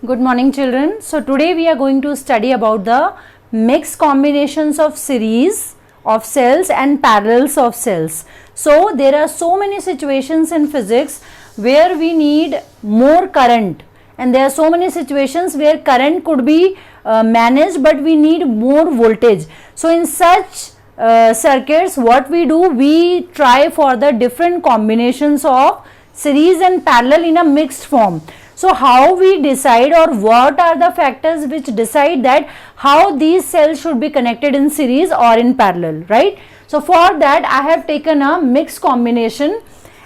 Good morning, children. So today we are going to study about the mixed combinations of series of cells and parallels of cells. So there are so many situations in physics where we need more current, and there are so many situations where current could be managed, but we need more voltage. So in such circuits, what we do, we try for the different combinations of series and parallel in a mixed form. So how we decide, or what are the factors which decide that how these cells should be connected in series or in parallel, right? So for that I have taken a mixed combination,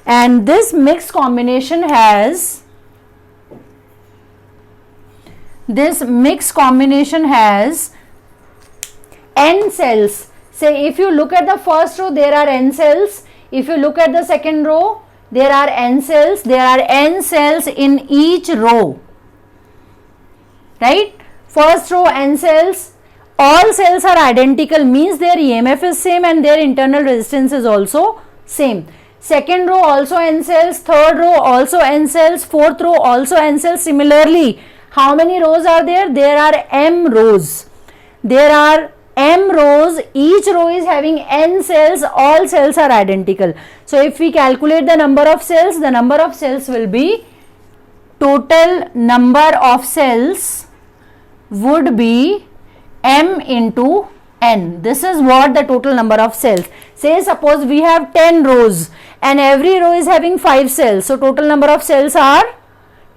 and this mixed combination has n cells. Say if you look at the first row, there are n cells. If you look at the second row, there are n cells. There are n cells in each row, right? First row n cells. All cells are identical, means their EMF is same and their internal resistance is also same. Second row also n cells. Third row also n cells. Fourth row also n cells. Similarly, how many rows are there? There are m rows. There are m rows, each row is having n cells, all cells are identical. So if we calculate the number of cells will be, total number of cells would be m into n. This is what the total number of cells. Say suppose we have 10 rows and every row is having 5 cells. So total number of cells are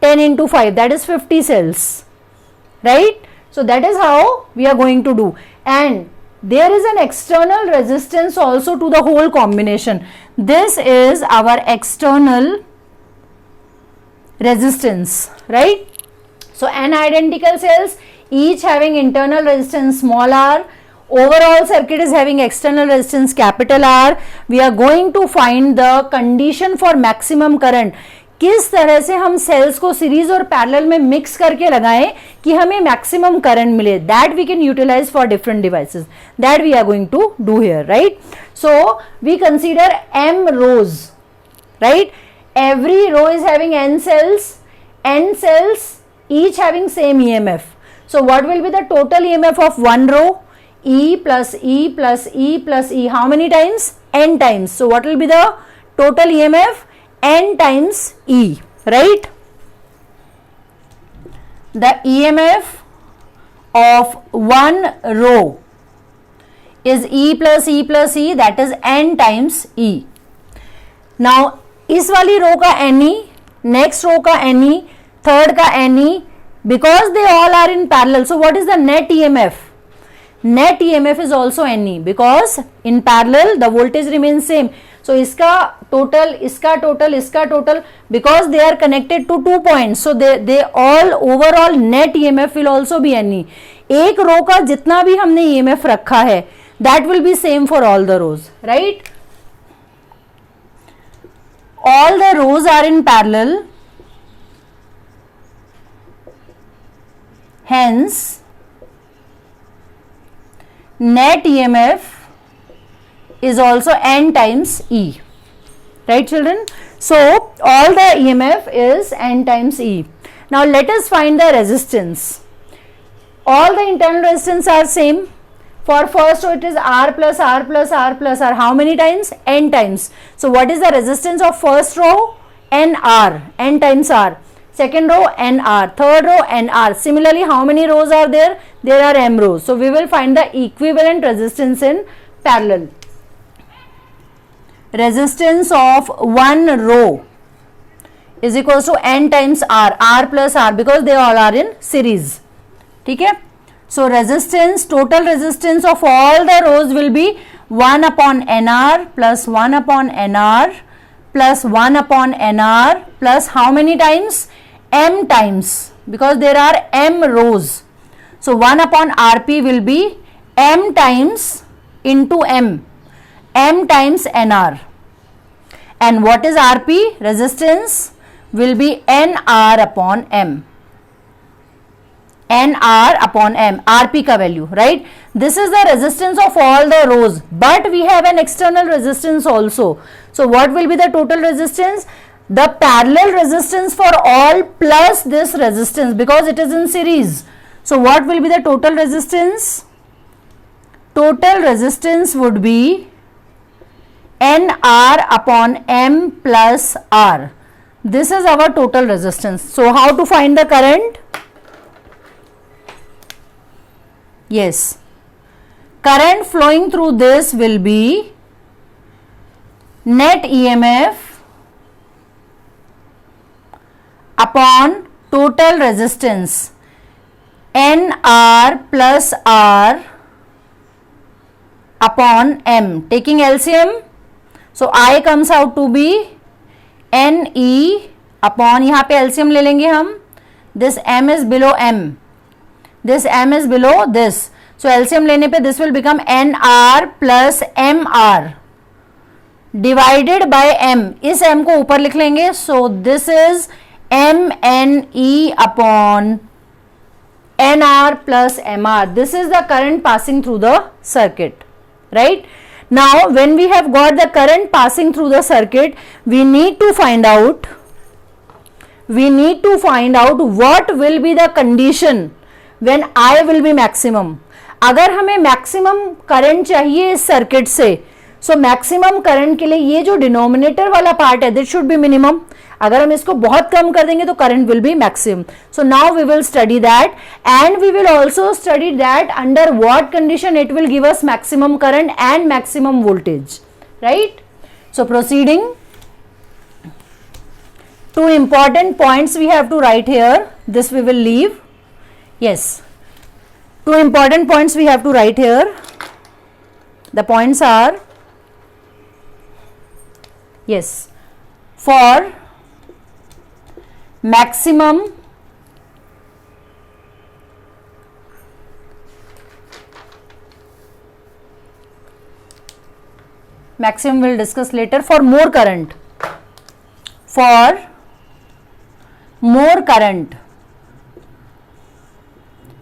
10 into 5, that is 50 cells, right? So that is how we are going to do. And there is an external resistance also to the whole combination. This is our external resistance, right? So n identical cells, each having internal resistance small r. Overall circuit is having external resistance capital R. We are going to find the condition for maximum current. किस तरह से हम sales को series और parallel में mix करके लगाएं कि हमें मैक्सिमम करंट मिले, that we can utilise for different devices, that we are going to do here, right? So we consider m rows, right? Every row is having n cells each having same EMF. So what will be the total EMF of one row? E plus E plus E plus E. How many times? N times. So what will be the total EMF? N times E, right? The EMF of one row is E plus E plus E, that is N times E. Now इस वाली रो का NE, next row का NE, third का NE, because they all are in parallel. So what is the net EMF? Net EMF is also NE, because in parallel the voltage remains same. So इसका total, इसका total, because they are connected to 2 points, so they all overall net EMF will also be NE. एक रो का जितना भी हमने EMF रखा है, that will be same for all the rows, right? All the rows are in parallel, hence net EMF is also N times E, right children? So all the EMF is N times E. Now let us find the resistance. All the internal resistance are same. For first row it is R plus R plus R plus R. How many times? N times. So what is the resistance of first row? NR, N times R. Second row NR, third row NR. Similarly, how many rows are there? There are M rows. So we will find the equivalent resistance in parallel. Resistance of one row is equals to N times R, R plus R, because they all are in series. ठीक है? So resistance, total resistance of all the rows will be 1 upon NR plus 1 upon NR plus 1 upon NR plus how many times? M times, because there are M rows. So 1 upon RP will be M times into M times NR. And what is RP? Resistance will be NR upon M. NR upon M, RP ka value, right? This is the resistance of all the rows, but we have an external resistance also. So what will be the total resistance? the parallel resistance for all plus this resistance because it is in series. So what will be the total resistance? Total resistance would be NR upon M plus R. This is our total resistance. So how to find the current? Yes, current flowing through this will be net EMF upon total resistance NR plus R upon M. Taking LCM, so I comes out to be NE upon, यहाँ पे LCM ले लेंगे हम, this M is below M, this M is below this, so LCM लेने पे this will become NR plus MR divided by M. इस M को ऊपर लिख लेंगे, so this is MNE upon NR plus MR. This is the current passing through the circuit, right? Now when we have got the current passing through the circuit, we need to find out what will be the condition when I will be maximum. अगर हमें maximum current चाहिए इस circuit से, so maximum current के लिए ये जो denominator वाला पार्ट है दिस शुड बी मिनिमम. अगर हम इसको बहुत कम कर देंगे तो current will be maximum. So now we will study that and we will also study that under what condition it will give us maximum current and maximum voltage, right? So proceeding, two important points we have to write here. This we will leave. Yes, two important points we have to write here. The points are, yes, for maximum we'll discuss later. For more current,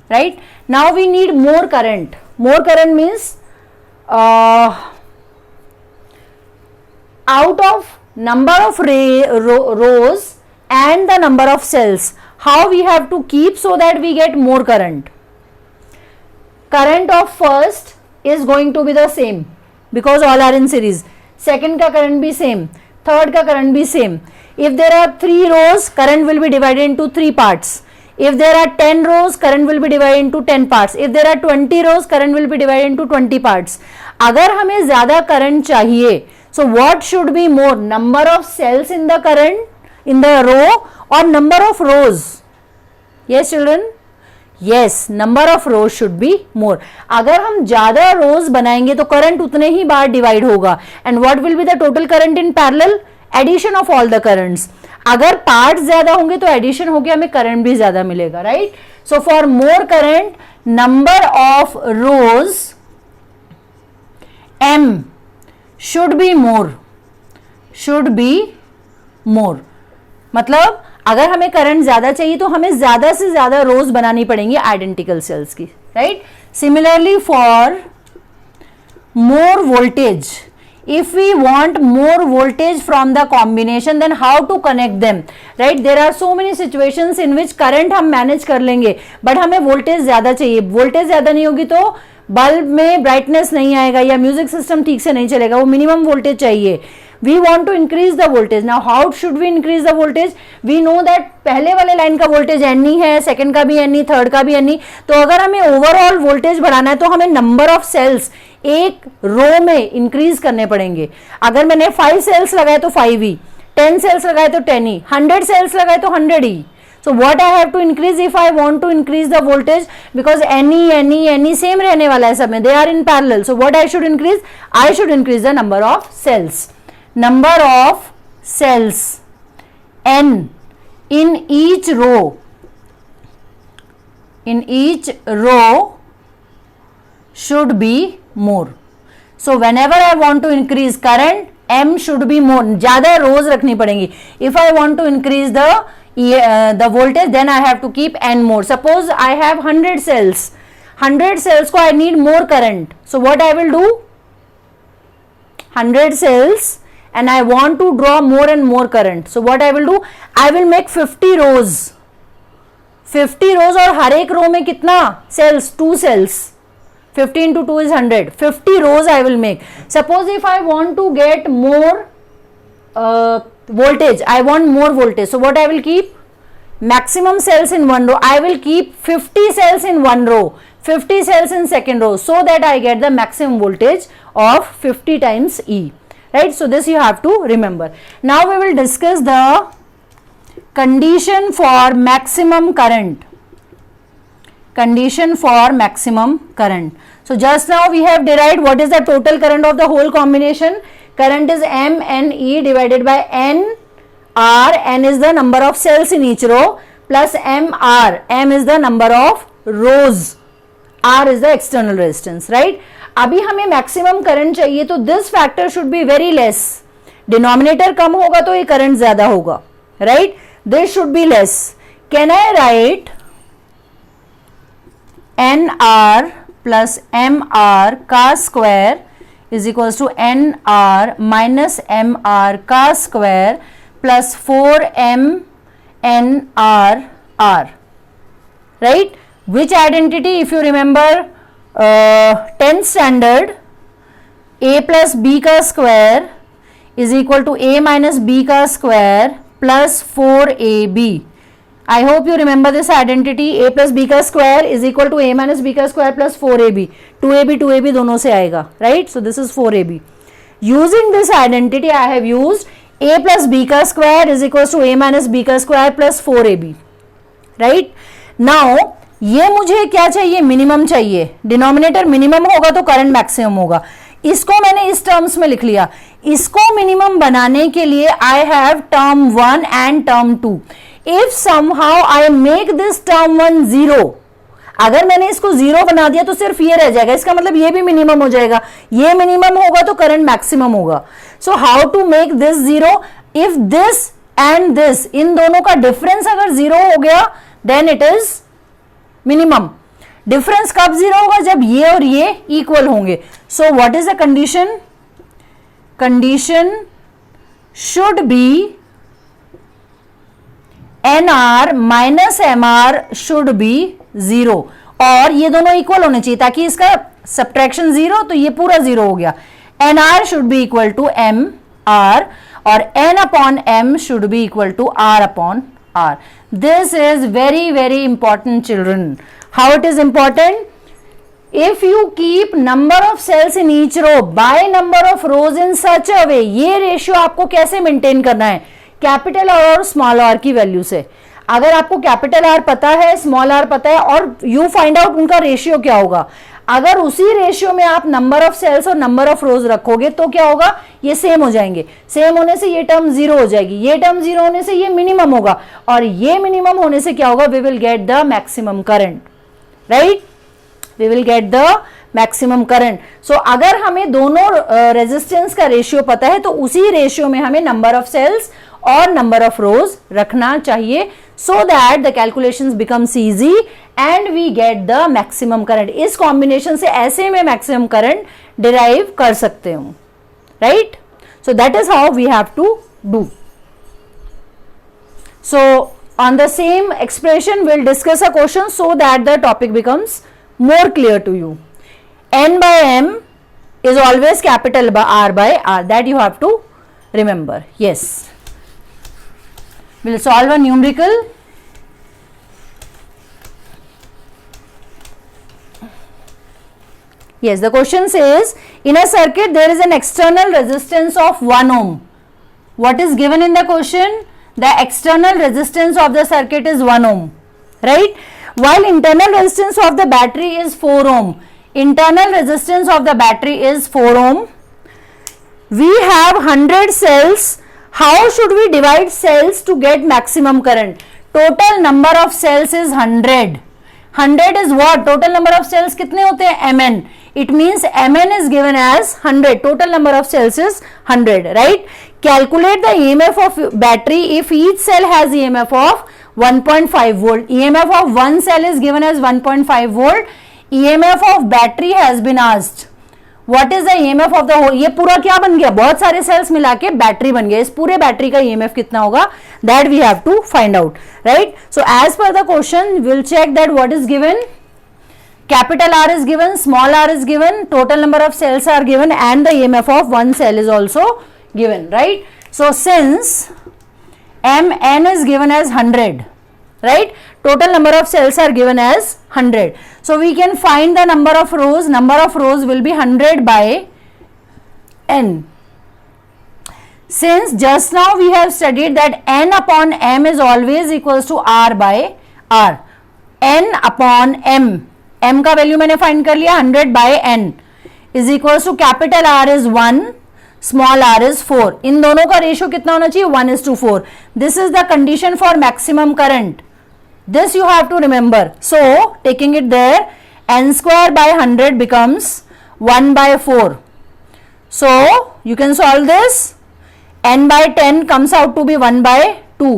right? Now we need more current. More current means out of number of rows and the number of cells, how we have to keep so that we get more current. Current of first is going to be the same because all are in series. Second ka current be same, third ka current be same. If there are 3 rows, current will be divided into 3 parts. If there are 10 rows, current will be divided into 10 parts. If there are 20 rows, current will be divided into 20 parts. अगर हमें ज़्यादा current चाहिए, so what should be more? Number of cells in the current, in the row, or number of rows? Yes, children? Yes, number of rows should be more. अगर हम ज़्यादा rows बनाएंगे तो current उतने ही बार divide होगा. And what will be the total current in parallel? Addition of all the currents. अगर part ज्यादा होंगे तो एडिशन होगी, हमें करंट भी ज्यादा मिलेगा, right? So for more current, number of rose m should be more. मतलब अगर हमें करंट ज्यादा चाहिए तो हमें ज्यादा से ज्यादा रोज बनानी पड़ेंगी आइडेंटिकल सेल्स की, right? Similarly for more voltage, if we want more voltage from the combination, then how to connect them, right? There are so many situations in which current हम manage कर लेंगे, but हमें voltage ज़्यादा चाहिए. voltage ज़्यादा नहीं होगी तो बल्ब में brightness नहीं आएगा या म्यूजिक सिस्टम ठीक से नहीं चलेगा, वो मिनिमम वोल्टेज चाहिए. We want to increase the voltage. Now how should we increase the voltage? We know that पहले वाले लाइन का वोल्टेज NE है, सेकंड का भी NE, थर्ड का भी NE. तो अगर हमें ओवरऑल वोल्टेज बढ़ाना है तो हमें नंबर ऑफ सेल्स एक रो में इंक्रीज करने पड़ेंगे. अगर मैंने 5 सेल्स लगाए तो 5E, 10 सेल्स लगाए तो 10E, 100 सेल्स लगाए तो 100E. So what I have to increase if I want to increase the voltage, because NE same रहने वाला है सब में, they are in parallel. So what I should increase? I should increase the number of cells. Number of cells N in each row should be more. So whenever I want to increase current, M should be more. ज़्यादा rows रखनी पड़ेंगी. If I want to increase the voltage, then I have to keep N more. Suppose I have 100 cells. 100 cells को I need more current. So what I will do? 100 cells and I want to draw more and more current. So what I will do, I will make 50 rows. 50 rows और हर एक रो में कितना cells? 2 cells. 50 into 2 is 100. 50 rows I will make. Suppose if I want to get more voltage, I want more voltage. So what I will keep? Maximum cells in one row. I will keep 50 cells in one row, 50 cells in second row, so that I get the maximum voltage of 50 times E. Right? So this you have to remember. Now we will discuss the condition for maximum current. Condition for maximum current. So just now we have derived what is the total current of the whole combination. Current is M N E divided by N R. N is the number of cells in each row, plus M R. M is the number of rows. R is the external resistance, right? अभी हमें maximum current चाहिए, तो this factor should be very less. Denominator कम होगा तो ये current ज्यादा होगा, right? This should be less. Can I write N R plus M R का square is equals to N R minus M R का square plus 4m n r r, right? Which identity, if you remember 10th standard, a plus b का square is equal to a minus b का square plus 4ab. I hope you remember this identity. a plus b का square is equal to a minus b का square plus 4ab. 2ab दोनों से आएगा, right? So this is 4ab. Using this identity, I have used a plus b का square is equals to a minus b का square plus 4ab, right? Now ये मुझे क्या चाहिए? मिनिमम चाहिए. डिनोमिनेटर मिनिमम होगा तो करंट मैक्सिमम होगा. इसको मैंने इस टर्म्स में लिख लिया. इसको मिनिमम बनाने के लिए I have term 1 and term 2. If somehow I make this term 1 0, अगर मैंने इसको 0 बना दिया तो सिर्फ ये रह जाएगा. इसका मतलब ये भी मिनिमम हो जाएगा. ये मिनिमम होगा तो करंट मैक्सिमम होगा. So how to make this 0? If this and this, इन दोनों का डिफरेंस अगर 0 हो गया, then it is minimum. Difference कब 0 होगा? जब ये और ये इक्वल होंगे. So what is the condition? Condition should be N R minus M R should be 0, और ये दोनों इक्वल होने चाहिए ताकि इसका सब्ट्रैक्शन 0, तो ये पूरा 0 हो गया. N R should be equal to M R और N upon M should be equal to R upon R. This is very very important, children. How it is important? If you keep number of cells in each row by number of rows in such a way, ये ratio आपको कैसे maintain करना है? Capital R और small r की value से. अगर आपको कैपिटल R पता है, स्मॉल r पता है, और यू फाइंड आउट उनका रेशियो क्या होगा. अगर उसी रेशियो में आप नंबर ऑफ सेल्स और नंबर ऑफ रोज रखोगे तो क्या होगा? ये सेम हो जाएंगे. सेम होने से ये टर्म 0 हो जाएगी. ये टर्म 0 होने से ये मिनिमम होगा, और ये मिनिमम होने से क्या होगा? We will get the maximum current, right? We will get the maximum current. So अगर हमें दोनों रेजिस्टेंस का रेशियो पता है तो उसी रेशियो में हमें नंबर ऑफ सेल्स और नंबर ऑफ रोज रखना चाहिए, so that the calculations becomes easy and we get the maximum current. इस कॉम्बिनेशन से ऐसे में मैक्सिमम करंट डिराइव कर सकते हो, right? So that is how we have to do. So on the same expression we'll discuss a question so that the topic becomes more clear to you. N by M is always capital R by R. That you have to remember. Yes. We'll solve a numerical. Yes, the question says, in a circuit there is an external resistance of 1 ohm. What is given in the question? The external resistance of the circuit is 1 ohm, right? While internal resistance of the battery is 4 ohm. Internal resistance of the battery is 4 ohm. We have 100 cells. How should we divide cells to get maximum current? Total number of cells is 100. 100 is what? Total number of cells कितने होते हैं? Mn. It means Mn is given as 100. Total number of cells is 100, right? Calculate the EMF of battery if each cell has EMF of 1.5 volt. EMF of one cell is given as 1.5 volt. EMF of battery has been asked. What is the EMF of the whole, ये पूरा क्या बन गया, बहुत सारे sales मिला के battery बन गया, इस पूरे बैटरी का ईएमएफ कितना होगा, that we have to find out, right. So as per the question will check that what is given, capital R is given, small r is given, total number of cells are given, and the EMF of one cell is also given, right. So since mn is given as 100, right, total number of cells are given as 100, so we can find the number of rows will be 100 by n. Since just now we have studied that n upon m is always equals to r by r, n upon m का value मैंने find कर लिया, 100 by n is equal to capital R is 1, small r is 4. इन दोनों का ratio कितना होना चाहिए, 1:4. This is the condition for maximum current, this you have to remember. So taking it there, n square by 100 becomes 1/4. So you can solve this, n by 10 comes out to be 1/2.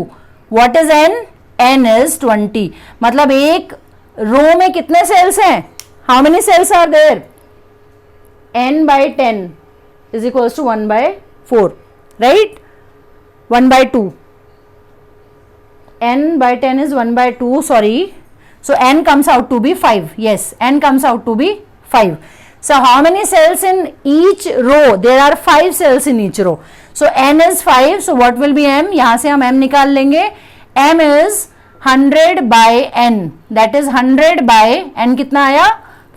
what is n? n is 20. मतलब एक रो में कितने cells हैं, how many cells are there, n by 10 is equals to 1/4, right, 1/2, n by 10 is 1/2, sorry, so n comes out to be 5, yes, n comes out to be 5. So how many cells in each row, there are 5 cells in each row, so n is 5, so what will be m, यहां से हम m निकाल लेंगे, m is 100 by n, that is 100 by n कितना आया,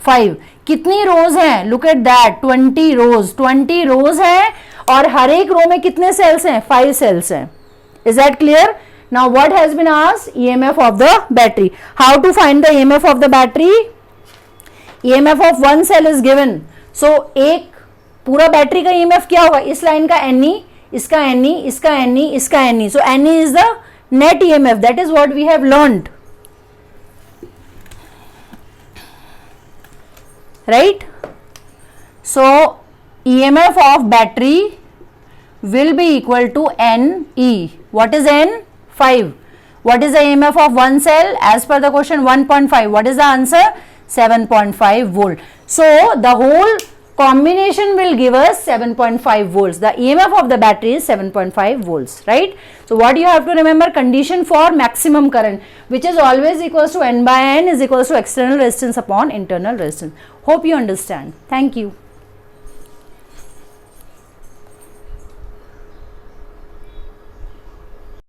5. कितनी रोज हैं, look at that, 20 रोज, 20 रोज हैं और हर एक रो में कितने सेल्स हैं, 5 सेल्स हैं. Is that clear? Now what has been asked, EMF of the battery. How to find the EMF of the battery, EMF of one cell is given. So एक पूरा battery का ईएमएफ क्या होगा, इस line का NE, इसका NE, इसका NE, इसका NE, so NE is the net EMF, that is what we have learned, right. So EMF of battery will be equal to NE. What is N? 5. What is the EMF of one cell? As per the question, 1.5. What is the answer? 7.5 volt. So the whole combination will give us 7.5 volts. The EMF of the battery is 7.5 volts, right. So what you have to remember, condition for maximum current, which is always equals to n by n is equals to external resistance upon internal resistance. Hope you understand. Thank you.